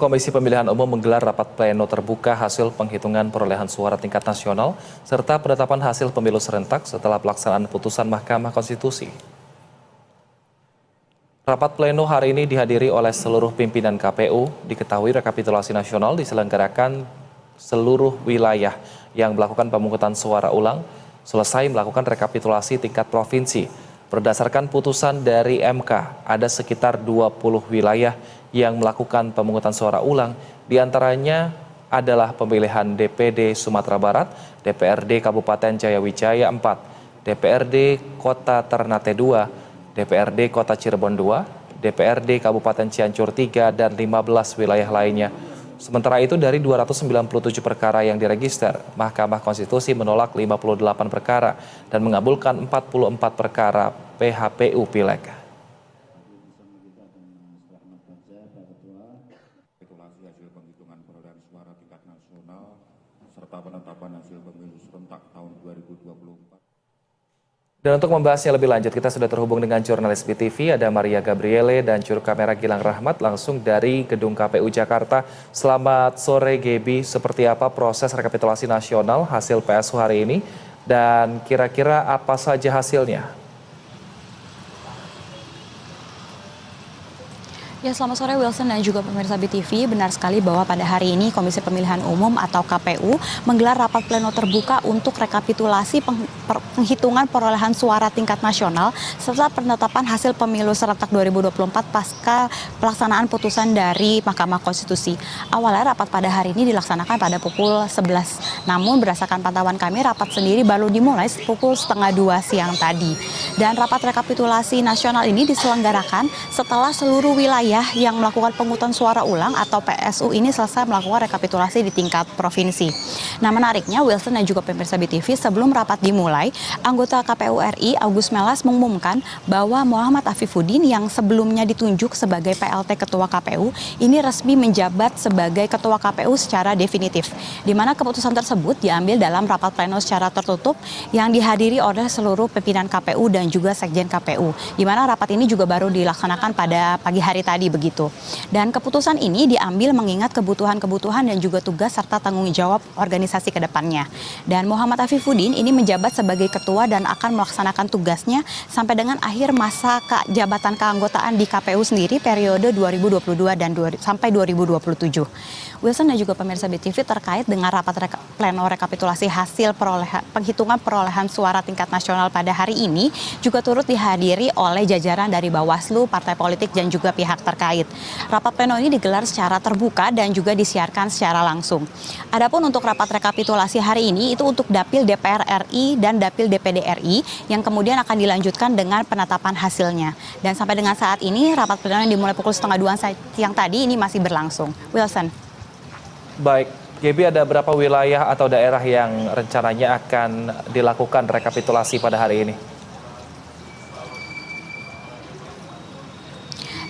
Komisi Pemilihan Umum menggelar rapat pleno terbuka hasil penghitungan perolehan suara tingkat nasional serta penetapan hasil pemilu serentak setelah pelaksanaan putusan Mahkamah Konstitusi. Rapat pleno hari ini dihadiri oleh seluruh pimpinan KPU. Diketahui rekapitulasi nasional diselenggarakan seluruh wilayah yang melakukan pemungutan suara ulang selesai melakukan rekapitulasi tingkat provinsi. Berdasarkan putusan dari MK, ada sekitar 20 wilayah yang melakukan pemungutan suara ulang, diantaranya adalah pemilihan DPD Sumatera Barat, DPRD Kabupaten Jayawijaya 4, DPRD Kota Ternate 2, DPRD Kota Cirebon 2, DPRD Kabupaten Cianjur 3, dan 15 wilayah lainnya. Sementara itu dari 297 perkara yang diregister, Mahkamah Konstitusi menolak 58 perkara dan mengabulkan 44 perkara PHPU Pileg. Rekapitulasi hasil penghitungan perolehan suara tingkat nasional serta penetapan hasil pemilu serentak tahun 2024. Dan untuk membahasnya lebih lanjut, kita sudah terhubung dengan jurnalis BTV, ada Maria Gabriele dan juru kamera Gilang Rahmat langsung dari Gedung KPU Jakarta. Selamat sore Gaby, seperti apa proses rekapitulasi nasional hasil PSU hari ini dan kira-kira apa saja hasilnya? Ya, selamat sore Wilson dan juga pemirsa BTV. Benar sekali bahwa pada hari ini Komisi Pemilihan Umum atau KPU menggelar rapat pleno terbuka untuk rekapitulasi penghitungan perolehan suara tingkat nasional setelah penetapan hasil pemilu serentak 2024 pasca pelaksanaan putusan dari Mahkamah Konstitusi. Awalnya rapat pada hari ini dilaksanakan pada pukul 11. Namun berdasarkan pantauan kami, rapat sendiri baru dimulai pukul 1:30 siang tadi. Dan rapat rekapitulasi nasional ini diselenggarakan setelah seluruh wilayah yang melakukan pemungutan suara ulang atau PSU ini selesai melakukan rekapitulasi di tingkat provinsi. Nah, menariknya Wilson dan juga pemirsa BTV, sebelum rapat dimulai, anggota KPU RI Agus Melas mengumumkan bahwa Muhammad Afifuddin yang sebelumnya ditunjuk sebagai PLT Ketua KPU ini resmi menjabat sebagai Ketua KPU secara definitif. Di mana keputusan tersebut diambil dalam rapat pleno secara tertutup yang dihadiri oleh seluruh pimpinan KPU dan juga Sekjen KPU. Di mana rapat ini juga baru dilaksanakan pada pagi hari tadi begitu. Dan keputusan ini diambil mengingat kebutuhan-kebutuhan dan juga tugas serta tanggung jawab organisasi ke depannya. Dan Muhammad Afifuddin ini menjabat sebagai ketua dan akan melaksanakan tugasnya sampai dengan akhir masa jabatan keanggotaan di KPU sendiri periode 2022 dan sampai 2027. Wilson dan juga pemirsa BTV, terkait dengan rapat pleno rekapitulasi hasil penghitungan perolehan suara tingkat nasional pada hari ini juga turut dihadiri oleh jajaran dari Bawaslu, partai politik dan juga pihak terkait. Rapat pleno ini digelar secara terbuka dan juga disiarkan secara langsung. Adapun untuk rapat rekapitulasi hari ini itu untuk Dapil DPR RI dan Dapil DPD RI yang kemudian akan dilanjutkan dengan penetapan hasilnya. Dan sampai dengan saat ini rapat pleno yang dimulai pukul 1:30 siang tadi ini masih berlangsung. Wilson. Baik, Gaby, ada berapa wilayah atau daerah yang rencananya akan dilakukan rekapitulasi pada hari ini?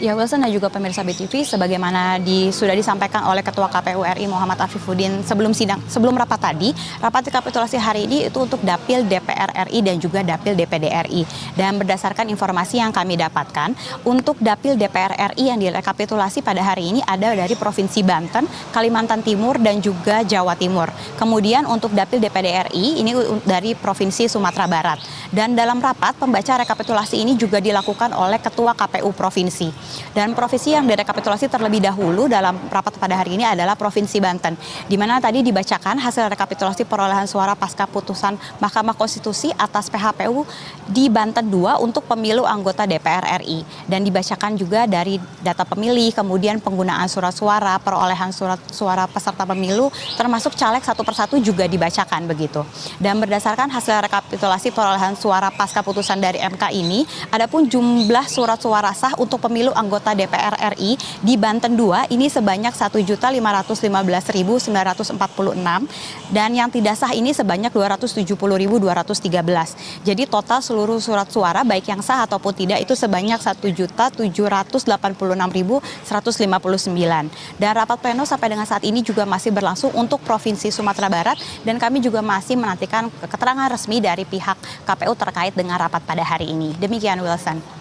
Ya, Wilson dan juga pemirsa BTV, sebagaimana sudah disampaikan oleh Ketua KPU RI Muhammad Afifuddin sebelum rapat tadi, rapat rekapitulasi hari ini itu untuk Dapil DPR RI dan juga Dapil DPD RI. Dan berdasarkan informasi yang kami dapatkan, untuk Dapil DPR RI yang direkapitulasi pada hari ini ada dari Provinsi Banten, Kalimantan Timur, dan juga Jawa Timur. Kemudian untuk Dapil DPD RI ini dari Provinsi Sumatera Barat. Dan dalam rapat pembaca rekapitulasi ini juga dilakukan oleh Ketua KPU Provinsi. Dan provinsi yang direkapitulasi terlebih dahulu dalam rapat pada hari ini adalah Provinsi Banten, di mana tadi dibacakan hasil rekapitulasi perolehan suara pasca putusan Mahkamah Konstitusi atas PHPU di Banten 2 untuk pemilu anggota DPR RI. Dan dibacakan juga dari data pemilih, kemudian penggunaan surat suara, perolehan surat suara peserta pemilu, termasuk caleg satu persatu juga dibacakan begitu. Dan berdasarkan hasil rekapitulasi perolehan suara pasca putusan dari MK ini, adapun jumlah surat suara sah untuk pemilu anggota DPR RI di Banten 2 ini sebanyak 1.515.946 dan yang tidak sah ini sebanyak 270.213. Jadi total seluruh surat suara baik yang sah ataupun tidak itu sebanyak 1.786.159. Dan rapat pleno sampai dengan saat ini juga masih berlangsung untuk Provinsi Sumatera Barat dan kami juga masih menantikan keterangan resmi dari pihak KPU terkait dengan rapat pada hari ini. Demikian Wilson.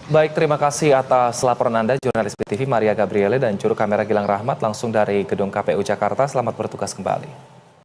Baik, terima kasih atas laporan Anda, jurnalis BTV Maria Gabriele dan juru kamera Gilang Rahmat langsung dari Gedung KPU Jakarta. Selamat bertugas kembali.